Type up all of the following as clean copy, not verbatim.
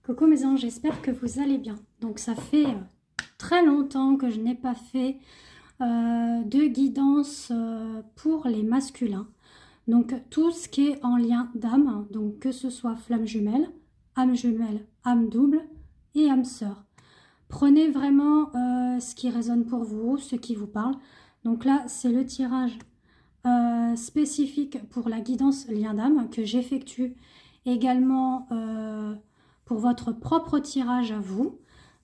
Coucou mes anges, j'espère que vous allez bien. Donc ça fait très longtemps que je n'ai pas fait de guidance pour les masculins. Donc tout ce qui est en lien d'âme, donc que ce soit flamme jumelle, âme double et âme sœur. Prenez vraiment ce qui résonne pour vous, ce qui vous parle. Donc là, c'est le tirage spécifique pour la guidance lien d'âme que j'effectue également pour votre propre tirage à vous.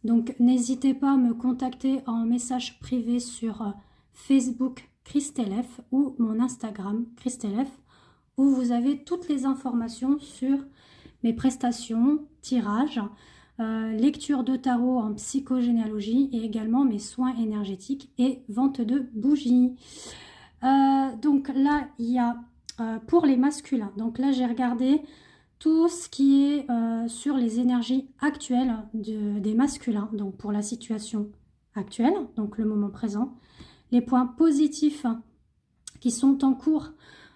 Donc n'hésitez pas à me contacter en message privé sur Facebook Christelef ou mon Instagram Christelef, où vous avez toutes les informations sur mes prestations, tirages, lecture de tarot en psychogénéalogie et également mes soins énergétiques et vente de bougies. Donc là, il y a pour les masculins. Donc là, j'ai regardé tout ce qui est sur les énergies actuelles des masculins. Donc pour la situation actuelle, donc le moment présent. Les points positifs qui sont en cours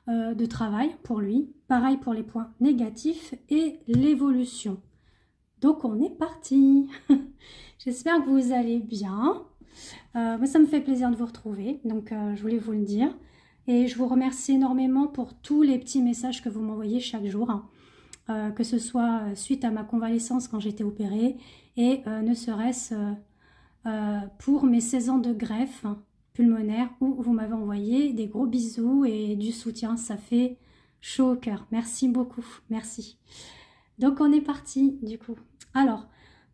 de travail pour lui. Pareil pour les points négatifs et l'évolution. Donc on est parti. J'espère que vous allez bien. Moi, ça me fait plaisir de vous retrouver, donc je voulais vous le dire. Et je vous remercie énormément pour tous les petits messages que vous m'envoyez chaque jour, hein. Que ce soit suite à ma convalescence quand j'étais opérée et ne serait-ce pour mes 16 ans de greffe pulmonaire où vous m'avez envoyé des gros bisous et du soutien. Ça fait chaud au cœur. Merci beaucoup, merci. Donc on est parti du coup. Alors,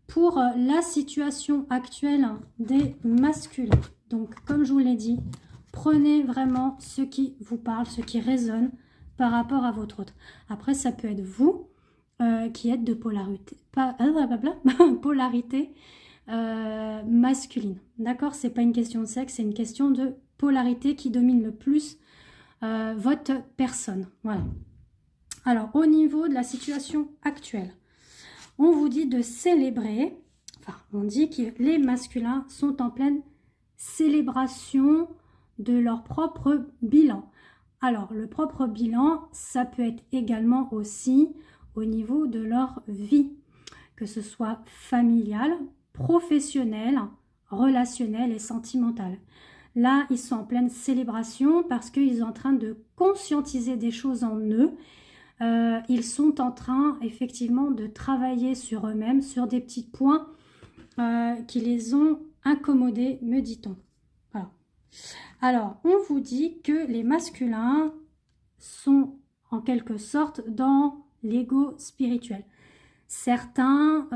pour la situation actuelle des masculins. Donc, comme je vous l'ai dit, prenez vraiment ce qui vous parle, ce qui résonne par rapport à votre autre. Après, ça peut être vous qui êtes de polarité, polarité masculine. D'accord? C'est pas une question de sexe, c'est une question de polarité qui domine le plus votre personne. Voilà. Alors, au niveau de la situation actuelle, on vous dit de célébrer, enfin, on dit que les masculins sont en pleine célébration de leur propre bilan. Alors, le propre bilan, ça peut être également aussi au niveau de leur vie, que ce soit familiale, professionnelle, relationnelle et sentimentale. Là, ils sont en pleine célébration parce qu'ils sont en train de conscientiser des choses en eux. Ils sont en train effectivement de travailler sur eux-mêmes, sur des petits points qui les ont incommodés, me dit-on. Voilà. Alors, on vous dit que les masculins sont en quelque sorte dans l'ego spirituel. Certains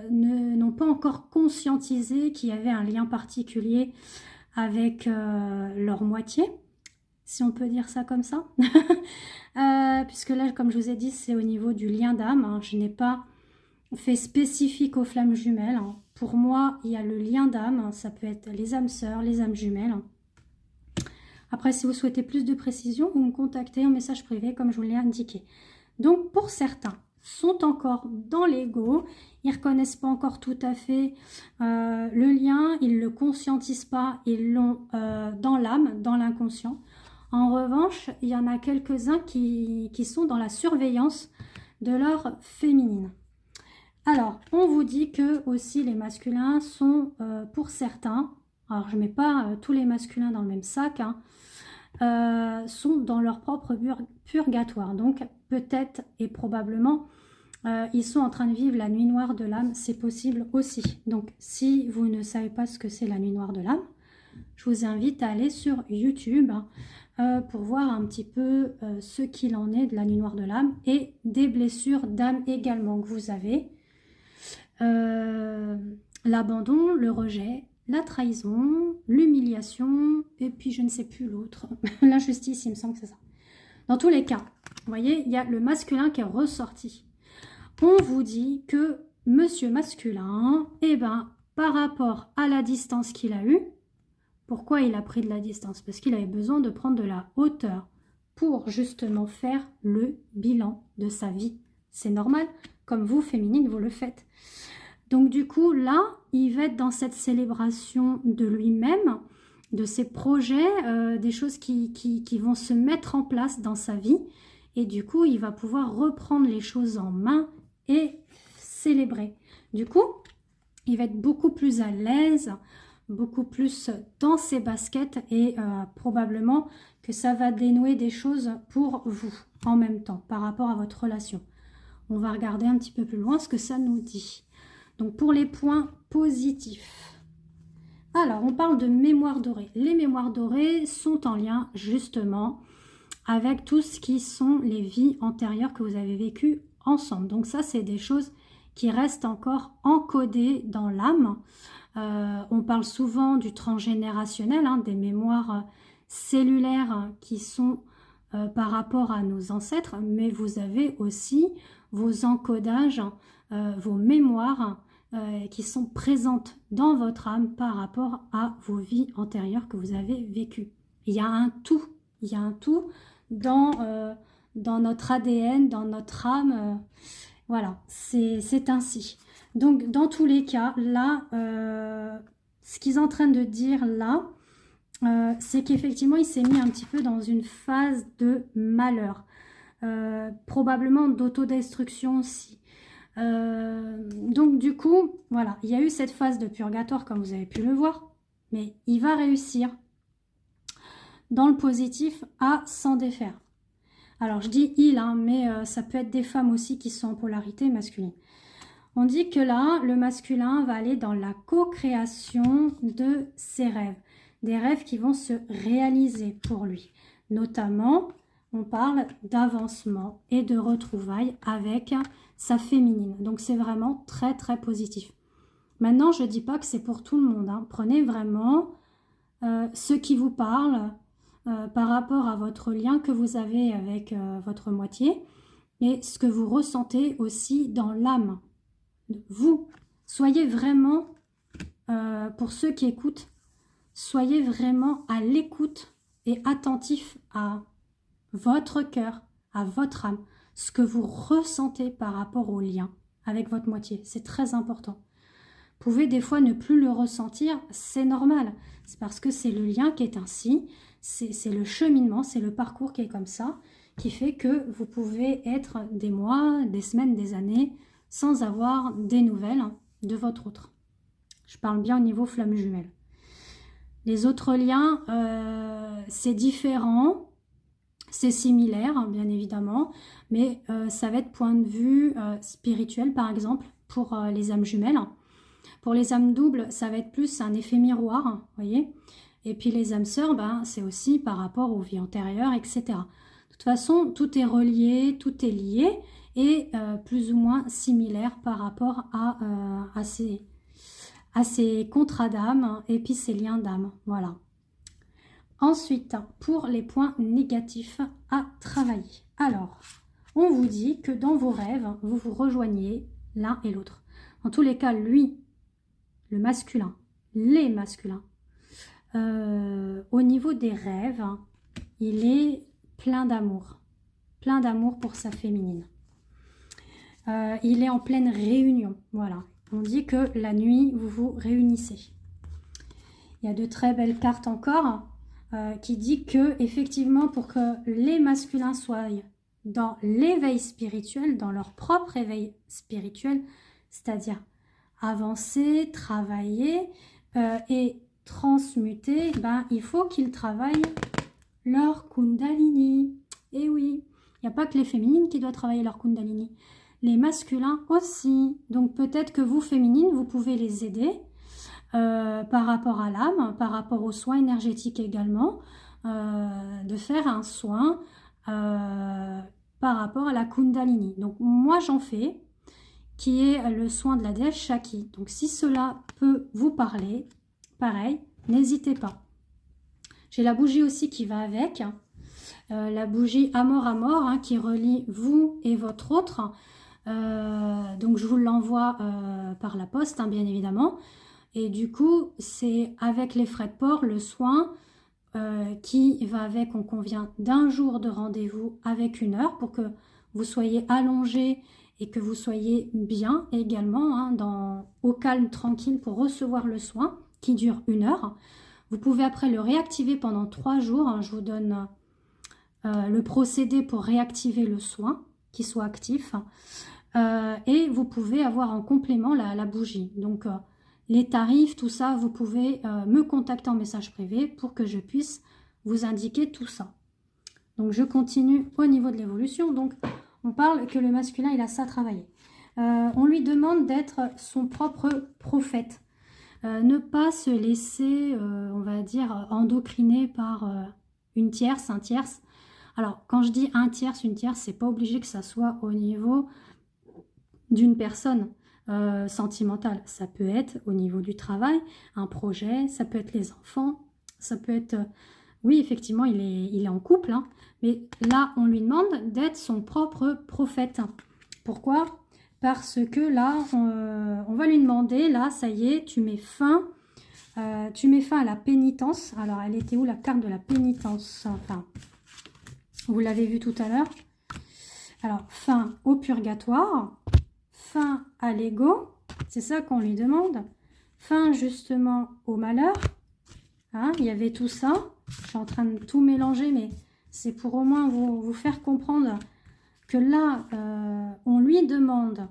n'ont pas encore conscientisé qu'il y avait un lien particulier avec leur moitié, si on peut dire ça comme ça. Puisque là, comme je vous ai dit, c'est au niveau du lien d'âme, hein. Je n'ai pas fait spécifique aux flammes jumelles, hein. Pour moi, il y a le lien d'âme, hein. Ça peut être les âmes sœurs, les âmes jumelles. Après, si vous souhaitez plus de précision, vous me contactez en message privé, comme je vous l'ai indiqué. Donc, pour certains, sont encore dans l'ego, ils ne reconnaissent pas encore tout à fait le lien, ils ne le conscientisent pas, ils l'ont dans l'âme, dans l'inconscient. En revanche, il y en a quelques-uns qui sont dans la surveillance de leur féminine. Alors, on vous dit que aussi les masculins sont, pour certains, alors je ne mets pas tous les masculins dans le même sac, hein, sont dans leur propre purgatoire. Donc, peut-être et probablement, ils sont en train de vivre la nuit noire de l'âme, c'est possible aussi. Donc, si vous ne savez pas ce que c'est la nuit noire de l'âme, je vous invite à aller sur YouTube, hein, pour voir un petit peu ce qu'il en est de la nuit noire de l'âme et des blessures d'âme également que vous avez. L'abandon, le rejet, la trahison, l'humiliation et puis je ne sais plus l'autre. L'injustice, il me semble que c'est ça. Dans tous les cas, vous voyez, il y a le masculin qui est ressorti. On vous dit que monsieur masculin, eh ben, par rapport à la distance qu'il a eue, pourquoi il a pris de la distance? Parce qu'il avait besoin de prendre de la hauteur pour justement faire le bilan de sa vie. C'est normal, comme vous, féminine, vous le faites. Donc du coup, là, il va être dans cette célébration de lui-même, de ses projets, des choses qui vont se mettre en place dans sa vie. Et du coup, il va pouvoir reprendre les choses en main et célébrer. Du coup, il va être beaucoup plus à l'aise, beaucoup plus dans ses baskets et probablement que ça va dénouer des choses pour vous en même temps par rapport à votre relation. On va regarder un petit peu plus loin ce que ça nous dit. Donc pour les points positifs. Alors on parle de mémoire dorée. Les mémoires dorées sont en lien justement avec tout ce qui sont les vies antérieures que vous avez vécues ensemble. Donc ça c'est des choses qui restent encore encodées dans l'âme. On parle souvent du transgénérationnel, hein, des mémoires cellulaires qui sont par rapport à nos ancêtres, mais vous avez aussi vos encodages, vos mémoires qui sont présentes dans votre âme par rapport à vos vies antérieures que vous avez vécues. Il y a un tout dans notre ADN, dans notre âme. Voilà, c'est ainsi. Donc, dans tous les cas, là, ce qu'ils sont en train de dire là, c'est qu'effectivement, il s'est mis un petit peu dans une phase de malheur. Probablement d'autodestruction aussi. Donc, du coup, voilà, il y a eu cette phase de purgatoire, comme vous avez pu le voir, mais il va réussir, dans le positif, à s'en défaire. Alors, je dis « il hein, », mais ça peut être des femmes aussi qui sont en polarité masculine. On dit que là, le masculin va aller dans la co-création de ses rêves. Des rêves qui vont se réaliser pour lui. Notamment, on parle d'avancement et de retrouvailles avec sa féminine. Donc, c'est vraiment très, très positif. Maintenant, je ne dis pas que c'est pour tout le monde. Hein. Prenez vraiment ce qui vous parle par rapport à votre lien que vous avez avec votre moitié et ce que vous ressentez aussi dans l'âme. Vous, soyez vraiment, pour ceux qui écoutent, soyez vraiment à l'écoute et attentif à votre cœur, à votre âme, ce que vous ressentez par rapport au lien avec votre moitié. C'est très important. Vous pouvez des fois ne plus le ressentir, c'est normal. C'est parce que c'est le lien qui est ainsi, c'est le cheminement, c'est le parcours qui est comme ça, qui fait que vous pouvez être des mois, des semaines, des années, sans avoir des nouvelles de votre autre. Je parle bien au niveau flamme jumelle. Les autres liens, c'est différent, c'est similaire, bien évidemment, mais ça va être point de vue spirituel, par exemple, pour les âmes jumelles. Pour les âmes doubles, ça va être plus un effet miroir, voyez. Et puis les âmes sœurs, ben, c'est aussi par rapport aux vies antérieures, etc. De toute façon, tout est relié, tout est lié, et plus ou moins similaire par rapport à ces contrats d'âme et puis ces liens d'âme. Voilà. Ensuite, pour les points négatifs à travailler. Alors, on vous dit que dans vos rêves, vous vous rejoignez l'un et l'autre. En tous les cas, lui, le masculin, les masculins, au niveau des rêves, il est plein d'amour pour sa féminine. Il est en pleine réunion, voilà. On dit que la nuit, vous vous réunissez. Il y a de très belles cartes encore qui dit que effectivement, pour que les masculins soient dans l'éveil spirituel, dans leur propre éveil spirituel, c'est-à-dire avancer, travailler et transmuter, ben, il faut qu'ils travaillent leur Kundalini. Et oui, il n'y a pas que les féminines qui doivent travailler leur Kundalini. Les masculins aussi. Donc peut-être que vous, féminines, vous pouvez les aider par rapport à l'âme, par rapport aux soins énergétiques également, de faire un soin par rapport à la Kundalini. Donc moi j'en fais, qui est le soin de la déesse Shakti. Donc si cela peut vous parler, pareil, n'hésitez pas. J'ai la bougie aussi qui va avec, la bougie Amor Amor hein, qui relie vous et votre autre. Donc je vous l'envoie par la poste, hein, bien évidemment. Et du coup, c'est avec les frais de port, le soin qui va avec, on convient d'un jour de rendez-vous avec 1 heure pour que vous soyez allongé et que vous soyez bien également, hein, au calme, tranquille pour recevoir le soin qui dure 1 heure. Vous pouvez après le réactiver pendant 3 jours. Hein, je vous donne le procédé pour réactiver le soin, qui soit actif. Et vous pouvez avoir en complément la bougie. Donc, les tarifs, tout ça, vous pouvez me contacter en message privé pour que je puisse vous indiquer tout ça. Donc, je continue au niveau de l'évolution. Donc, on parle que le masculin, il a ça à travailler. On lui demande d'être son propre prophète. Ne pas se laisser, on va dire, endocriner par une tierce, un tierce. Alors, quand je dis un tierce, une tierce, c'est pas obligé que ça soit au niveau d'une personne sentimentale. Ça peut être au niveau du travail, un projet, ça peut être les enfants, ça peut être... oui, effectivement, il est en couple, hein, mais là, on lui demande d'être son propre prophète. Pourquoi? Parce que là, on va lui demander, là, ça y est, tu mets fin à la pénitence. Alors, elle était où la carte de la pénitence? Enfin, vous l'avez vu tout à l'heure. Alors, fin au purgatoire, fin à l'ego, c'est ça qu'on lui demande. Fin justement au malheur. Hein, il y avait tout ça. Je suis en train de tout mélanger, mais c'est pour au moins vous faire comprendre que là, on lui demande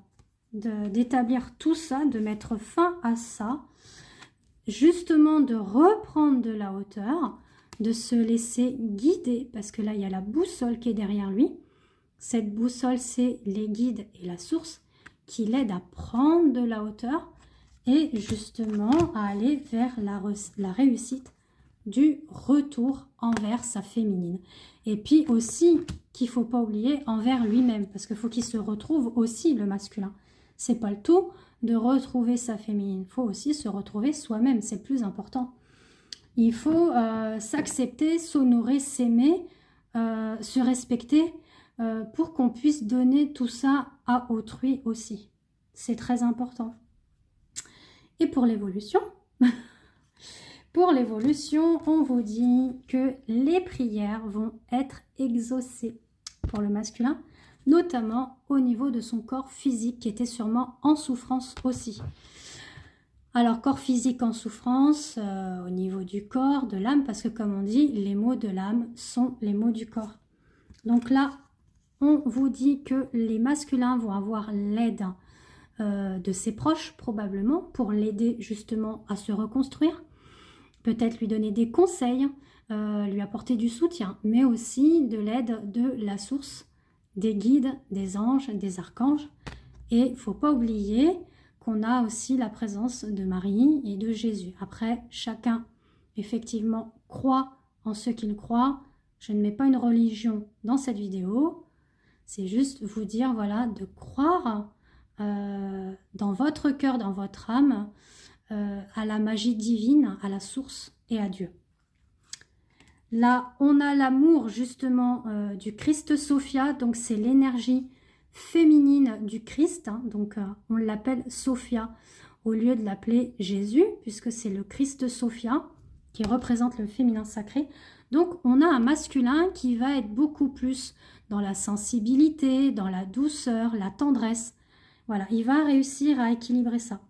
d'établir tout ça, de mettre fin à ça, justement de reprendre de la hauteur, de se laisser guider, parce que là, il y a la boussole qui est derrière lui. Cette boussole, c'est les guides et la source qui l'aident à prendre de la hauteur et justement à aller vers la réussite du retour envers sa féminine. Et puis aussi, qu'il ne faut pas oublier, envers lui-même, parce qu'il faut qu'il se retrouve aussi le masculin. C'est pas le tout de retrouver sa féminine, il faut aussi se retrouver soi-même, c'est le plus important. Il faut s'accepter, s'honorer, s'aimer, se respecter pour qu'on puisse donner tout ça à autrui aussi. C'est très important. Et pour l'évolution, on vous dit que les prières vont être exaucées pour le masculin, notamment au niveau de son corps physique qui était sûrement en souffrance aussi. Alors, corps physique en souffrance, au niveau du corps, de l'âme, parce que comme on dit, les mots de l'âme sont les mots du corps. Donc là, on vous dit que les masculins vont avoir l'aide de ses proches, probablement, pour l'aider justement à se reconstruire. Peut-être lui donner des conseils, lui apporter du soutien, mais aussi de l'aide de la source, des guides, des anges, des archanges. Et il ne faut pas oublier qu'on a aussi la présence de Marie et de Jésus. Après, chacun, effectivement, croit en ce qu'il croit. Je ne mets pas une religion dans cette vidéo. C'est juste vous dire, voilà, de croire dans votre cœur, dans votre âme, à la magie divine, à la source et à Dieu. Là, on a l'amour, justement, du Christ Sophia. Donc, c'est l'énergie féminine du Christ, hein, donc on l'appelle Sophia au lieu de l'appeler Jésus, puisque c'est le Christ Sophia qui représente le féminin sacré. Donc on a un masculin qui va être beaucoup plus dans la sensibilité, dans la douceur, la tendresse. Voilà, il va réussir à équilibrer ça.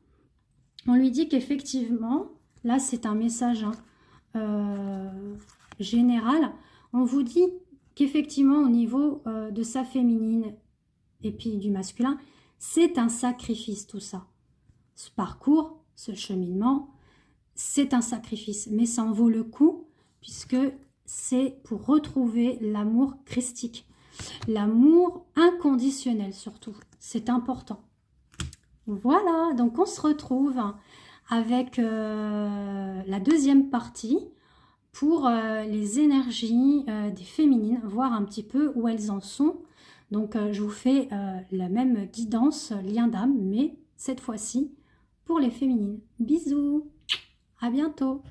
On lui dit qu'effectivement, là c'est un message général, on vous dit qu'effectivement au niveau de sa féminine et puis du masculin, c'est un sacrifice tout ça. Ce parcours, ce cheminement, c'est un sacrifice, mais ça en vaut le coup puisque c'est pour retrouver l'amour christique, l'amour inconditionnel surtout, c'est important. Voilà, donc on se retrouve avec la deuxième partie pour les énergies des féminines, voir un petit peu où elles en sont. Donc, je vous fais la même guidance, lien d'âme, mais cette fois-ci pour les féminines. Bisous, à bientôt.